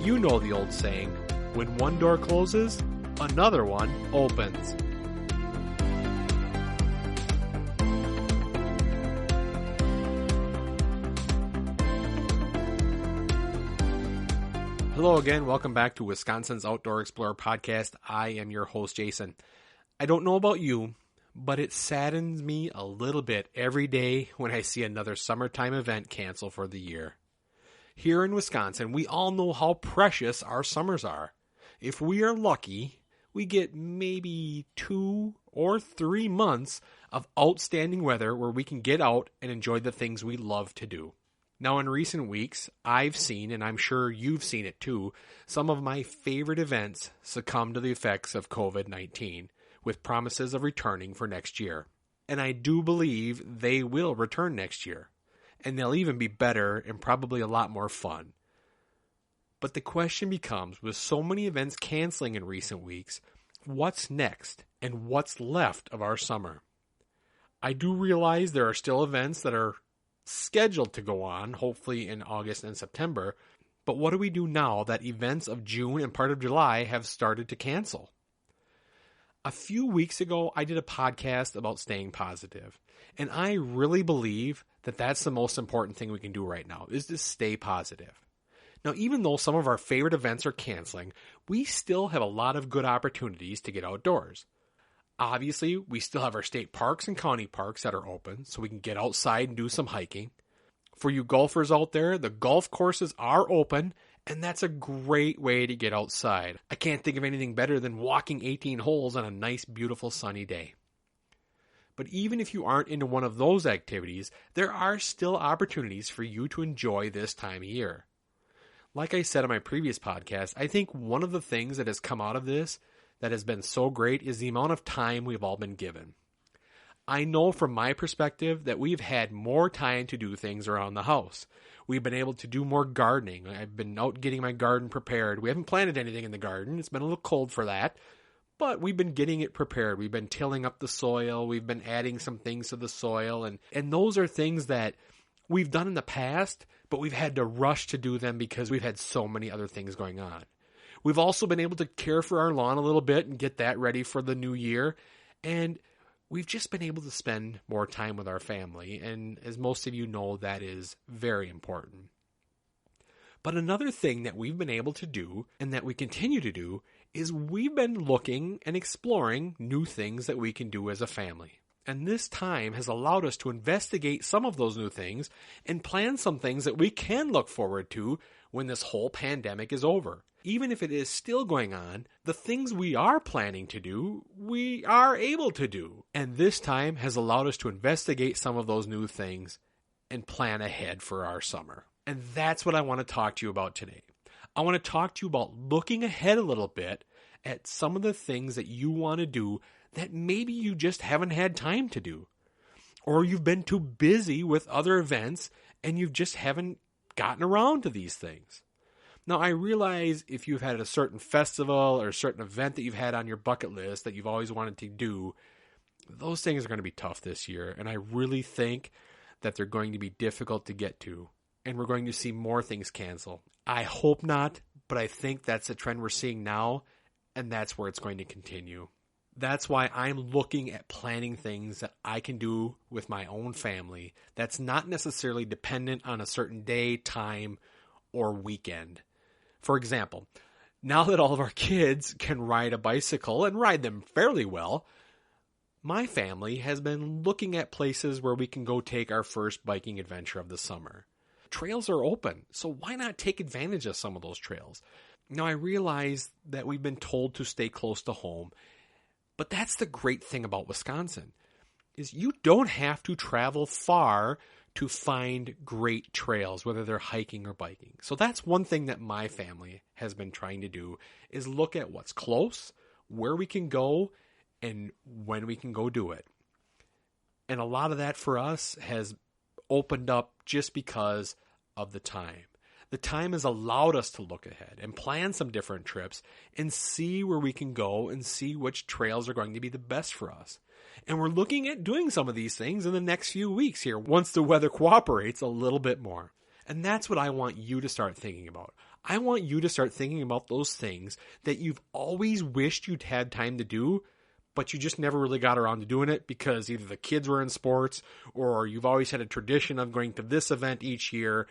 You know the old saying, when one door closes, another one opens. Hello again, welcome back to Wisconsin's Outdoor Explorer podcast. I am your host, Jason. I don't know about you, but it saddens me a little bit every day when I see another summertime event cancel for the year. Here in Wisconsin, we all know how precious our summers are. If we are lucky, we get maybe 2 or 3 months of outstanding weather where we can get out and enjoy the things we love to do. Now, in recent weeks, I've seen, and I'm sure you've seen it too, some of my favorite events succumb to the effects of COVID-19, with promises of returning for next year. And I do believe they will return next year. And they'll even be better and probably a lot more fun. But the question becomes, with so many events canceling in recent weeks, what's next and what's left of our summer? I do realize there are still events that are scheduled to go on, hopefully in August and September, but what do we do now that events of June and part of July have started to cancel? A few weeks ago, I did a podcast about staying positive, and I really believe that that's the most important thing we can do right now, is to stay positive. Now, even though some of our favorite events are canceling, we still have a lot of good opportunities to get outdoors. Obviously, we still have our state parks and county parks that are open, so we can get outside and do some hiking. For you golfers out there, the golf courses are open, and that's a great way to get outside. I can't think of anything better than walking 18 holes on a nice, beautiful, sunny day. But even if you aren't into one of those activities, there are still opportunities for you to enjoy this time of year. Like I said in my previous podcast, I think one of the things that has come out of this that has been so great is the amount of time we've all been given. I know from my perspective that we've had more time to do things around the house. We've been able to do more gardening. I've been out getting my garden prepared. We haven't planted anything in the garden. It's been a little cold for that. But we've been getting it prepared. We've been tilling up the soil. We've been adding some things to the soil. And those are things that we've done in the past, but we've had to rush to do them because we've had so many other things going on. We've also been able to care for our lawn a little bit and get that ready for the new year. And we've just been able to spend more time with our family, and as most of you know, that is very important. But another thing that we've been able to do, and that we continue to do, is we've been looking and exploring new things that we can do as a family. And this time has allowed us to investigate some of those new things and plan some things that we can look forward to when this whole pandemic is over. Even if it is still going on, the things we are planning to do, we are able to do. And this time has allowed us to investigate some of those new things and plan ahead for our summer. And that's what I want to talk to you about today. I want to talk to you about looking ahead a little bit at some of the things that you want to do that maybe you just haven't had time to do. Or you've been too busy with other events and you just haven't gotten around to these things. Now, I realize if you've had a certain festival or a certain event that you've had on your bucket list that you've always wanted to do, those things are going to be tough this year. And I really think that they're going to be difficult to get to. And we're going to see more things cancel. I hope not, but I think that's the trend we're seeing now, and that's where it's going to continue. That's why I'm looking at planning things that I can do with my own family that's not necessarily dependent on a certain day, time, or weekend. For example, now that all of our kids can ride a bicycle and ride them fairly well, my family has been looking at places where we can go take our first biking adventure of the summer. Trails are open, so why not take advantage of some of those trails? Now, I realize that we've been told to stay close to home, but that's the great thing about Wisconsin, is you don't have to travel far to find great trails, whether they're hiking or biking. So that's one thing that my family has been trying to do, is look at what's close, where we can go, and when we can go do it. And a lot of that for us has opened up just because of the time. The time has allowed us to look ahead and plan some different trips and see where we can go and see which trails are going to be the best for us. And we're looking at doing some of these things in the next few weeks here once the weather cooperates a little bit more. And that's what I want you to start thinking about. I want you to start thinking about those things that you've always wished you'd had time to do, but you just never really got around to doing it because either the kids were in sports or you've always had a tradition of going to this event each year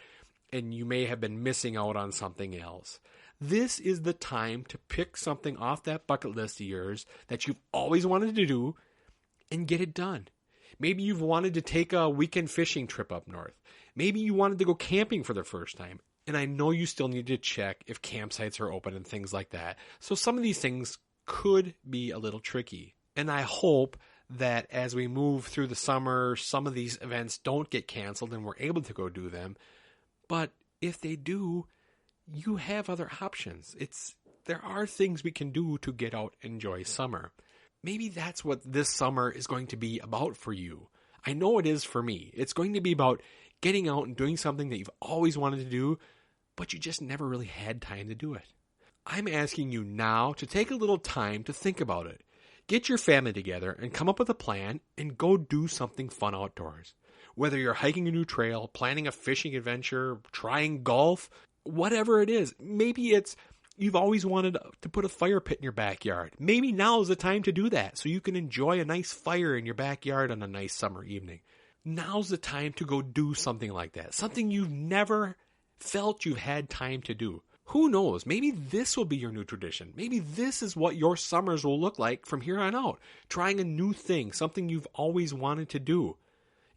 and you may have been missing out on something else. This is the time to pick something off that bucket list of yours that you've always wanted to do and get it done. Maybe you've wanted to take a weekend fishing trip up north. Maybe you wanted to go camping for the first time. And I know you still need to check if campsites are open and things like that. So some of these things could be a little tricky. And I hope that as we move through the summer, some of these events don't get canceled and we're able to go do them. But if they do, you have other options. There are things we can do to get out and enjoy summer. Maybe that's what this summer is going to be about for you. I know it is for me. It's going to be about getting out and doing something that you've always wanted to do, but you just never really had time to do it. I'm asking you now to take a little time to think about it. Get your family together and come up with a plan and go do something fun outdoors. Whether you're hiking a new trail, planning a fishing adventure, trying golf, whatever it is. Maybe it's you've always wanted to put a fire pit in your backyard. Maybe now is the time to do that so you can enjoy a nice fire in your backyard on a nice summer evening. Now's the time to go do something like that. Something you've never felt you've had time to do. Who knows? Maybe this will be your new tradition. Maybe this is what your summers will look like from here on out. Trying a new thing, something you've always wanted to do.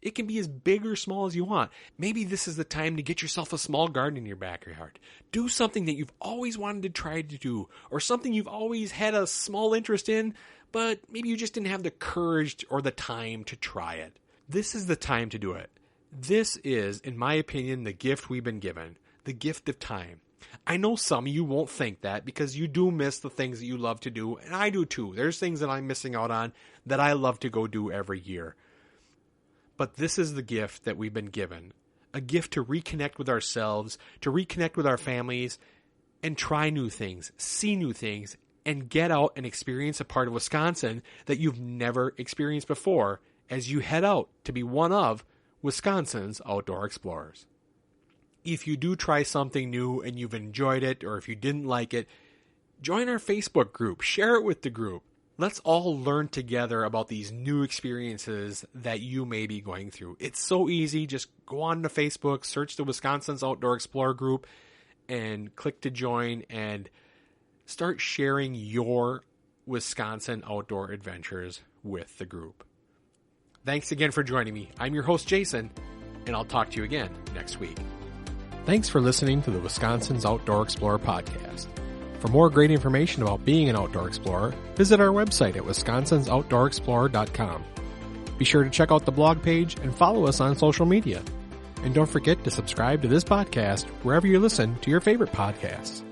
It can be as big or small as you want. Maybe this is the time to get yourself a small garden in your backyard. Do something that you've always wanted to try to do, or something you've always had a small interest in, but maybe you just didn't have the courage or the time to try it. This is the time to do it. This is, in my opinion, the gift we've been given, the gift of time. I know some of you won't think that because you do miss the things that you love to do, and I do too. There's things that I'm missing out on that I love to go do every year. But this is the gift that we've been given, a gift to reconnect with ourselves, to reconnect with our families, and try new things, see new things, and get out and experience a part of Wisconsin that you've never experienced before as you head out to be one of Wisconsin's outdoor explorers. If you do try something new and you've enjoyed it, or if you didn't like it, join our Facebook group, share it with the group. Let's all learn together about these new experiences that you may be going through. It's so easy. Just go on to Facebook, search the Wisconsin's Outdoor Explorer group, and click to join and start sharing your Wisconsin outdoor adventures with the group. Thanks again for joining me. I'm your host, Jason, and I'll talk to you again next week. Thanks for listening to the Wisconsin's Outdoor Explorer podcast. For more great information about being an outdoor explorer, visit our website at wisconsinsoutdoorexplorer.com. Be sure to check out the blog page and follow us on social media. And don't forget to subscribe to this podcast wherever you listen to your favorite podcasts.